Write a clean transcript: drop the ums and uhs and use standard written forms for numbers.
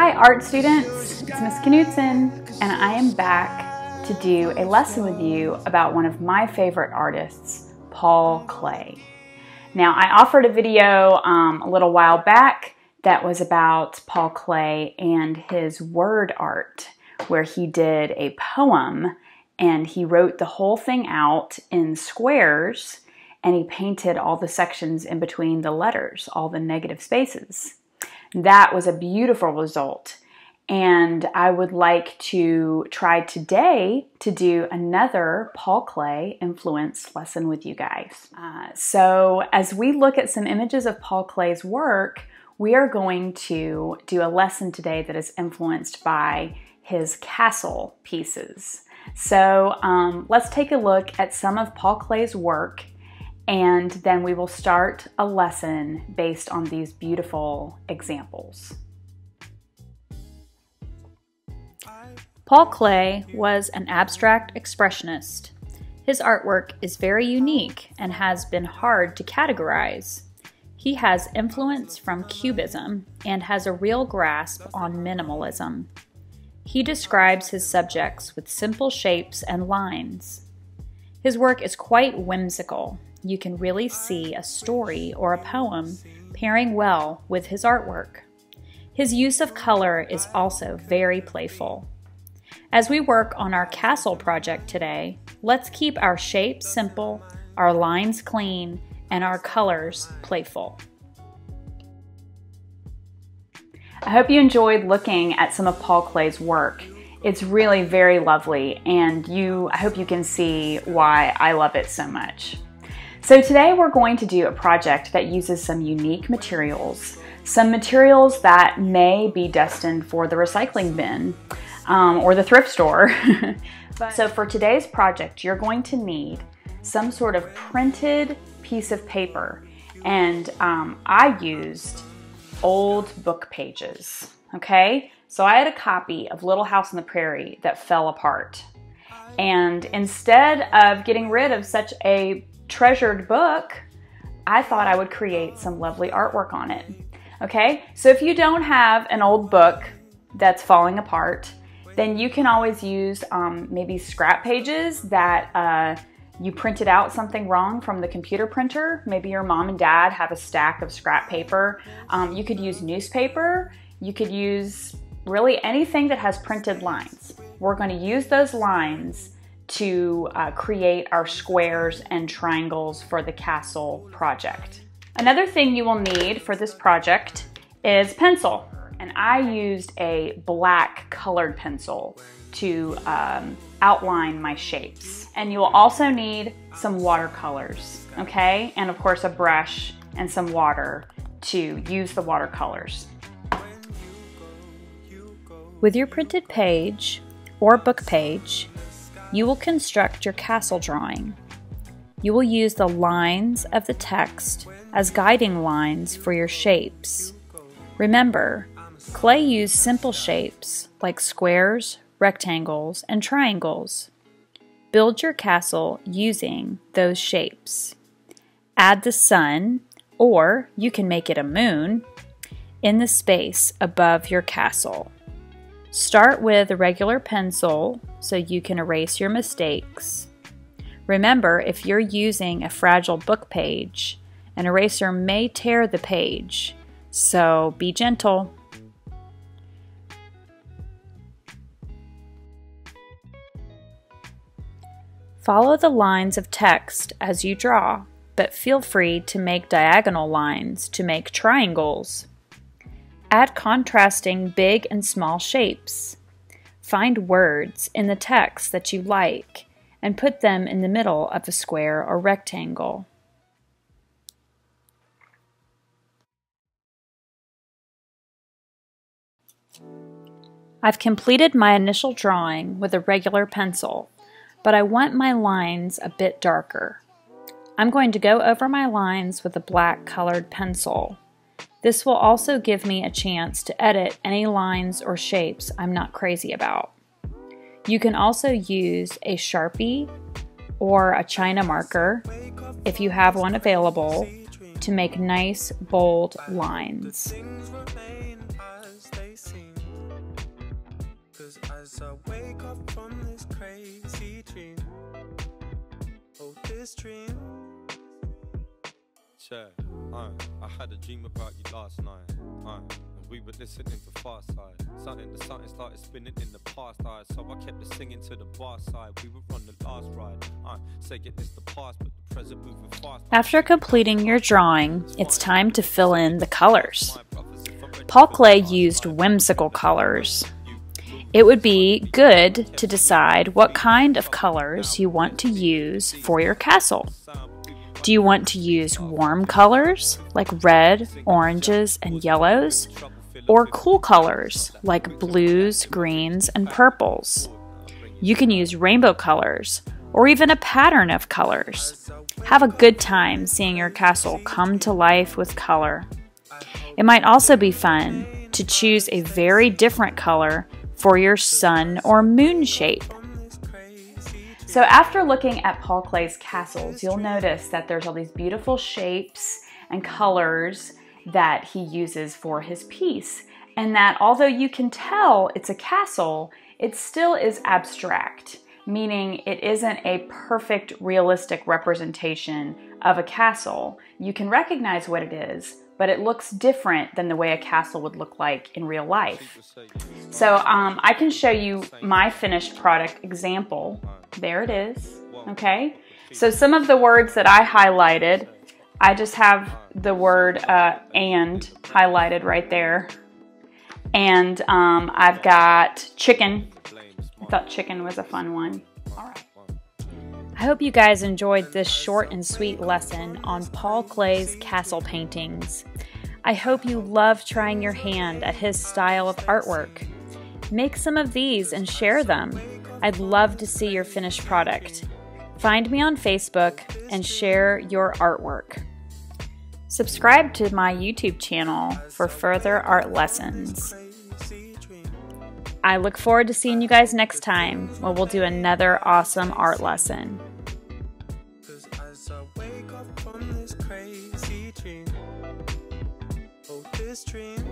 Hi art students, it's Miss Knudsen, and I am back to do a lesson with you about one of my favorite artists, Paul Klee. Now I offered a video a little while back that was about Paul Klee and his word art, where he did a poem and he wrote the whole thing out in squares and he painted all the sections in between the letters, all the negative spaces. That was a beautiful result, and I would like to try today to do another Paul Klee influence lesson with you guys. So as we look at some images of Paul Klee's work, we are going to do a lesson today that is influenced by his castle pieces. So let's take a look at some of Paul Klee's work, and then we will start a lesson based on these beautiful examples. Paul Klee was an abstract expressionist. His artwork is very unique and has been hard to categorize. He has influence from Cubism and has a real grasp on minimalism. He describes his subjects with simple shapes and lines. His work is quite whimsical. You can really see a story or a poem pairing well with his artwork. His use of color is also very playful. As we work on our castle project today, let's keep our shapes simple, our lines clean, and our colors playful. I hope you enjoyed looking at some of Paul Klee's work. It's really very lovely, and I hope you can see why I love it so much. So today we're going to do a project that uses some unique materials, some materials that may be destined for the recycling bin or the thrift store. So for today's project, you're going to need some sort of printed piece of paper, and I used old book pages, okay? So I had a copy of Little House on the Prairie that fell apart, and instead of getting rid of such a treasured book, I thought I would create some lovely artwork on it. Okay, so if you don't have an old book that's falling apart, then you can always use maybe scrap pages that you printed out something wrong from the computer printer. Maybe your mom and dad have a stack of scrap paper. You could use newspaper. You could use really anything that has printed lines. We're going to use those lines to create our squares and triangles for the castle project. Another thing you will need for this project is pencil, and I used a black colored pencil to outline my shapes. And you will also need some watercolors, okay? And of course a brush and some water to use the watercolors. With your printed page or book page, you will construct your castle drawing. You will use the lines of the text as guiding lines for your shapes. Remember, Klee used simple shapes like squares, rectangles, and triangles. Build your castle using those shapes. Add the sun, or you can make it a moon, in the space above your castle. Start with a regular pencil so you can erase your mistakes. Remember, if you're using a fragile book page, an eraser may tear the page, so be gentle. Follow the lines of text as you draw, but feel free to make diagonal lines to make triangles. Add contrasting big and small shapes. Find words in the text that you like and put them in the middle of a square or rectangle. I've completed my initial drawing with a regular pencil, but I want my lines a bit darker. I'm going to go over my lines with a black colored pencil. This will also give me a chance to edit any lines or shapes I'm not crazy about. You can also use a sharpie or a China marker, if you have one available, to make nice, bold lines. As I wake up from this crazy dream, oh, this dream. I had a dream about you last night. And we were listening to Far Side. Something started spinning in the past eye. So I kept singing to the bar side. We were on the last ride. Saying it's the past, but the present moving fast. After completing your drawing, it's time to fill in the colors. Paul Klee used whimsical colors. It would be good to decide what kind of colors you want to use for your castle. Do you want to use warm colors like red, oranges, and yellows, or cool colors like blues, greens, and purples? You can use rainbow colors or even a pattern of colors. Have a good time seeing your castle come to life with color. It might also be fun to choose a very different color for your sun or moon shape. So after looking at Paul Klee's castles, you'll notice that there's all these beautiful shapes and colors that he uses for his piece. And that although you can tell it's a castle, it still is abstract, meaning it isn't a perfect, realistic representation of a castle. You can recognize what it is, but it looks different than the way a castle would look like in real life. So I can show you my finished product example. There it is, okay? So some of the words that I highlighted, I just have the word and highlighted right there. And I've got chicken. I thought chicken was a fun one. All right. I hope you guys enjoyed this short and sweet lesson on Paul Klee's castle paintings. I hope you love trying your hand at his style of artwork. Make some of these and share them. I'd love to see your finished product. Find me on Facebook and share your artwork. Subscribe to my YouTube channel for further art lessons. I look forward to seeing you guys next time when we'll do another awesome art lesson. As I wake up from this crazy dream, oh, this dream.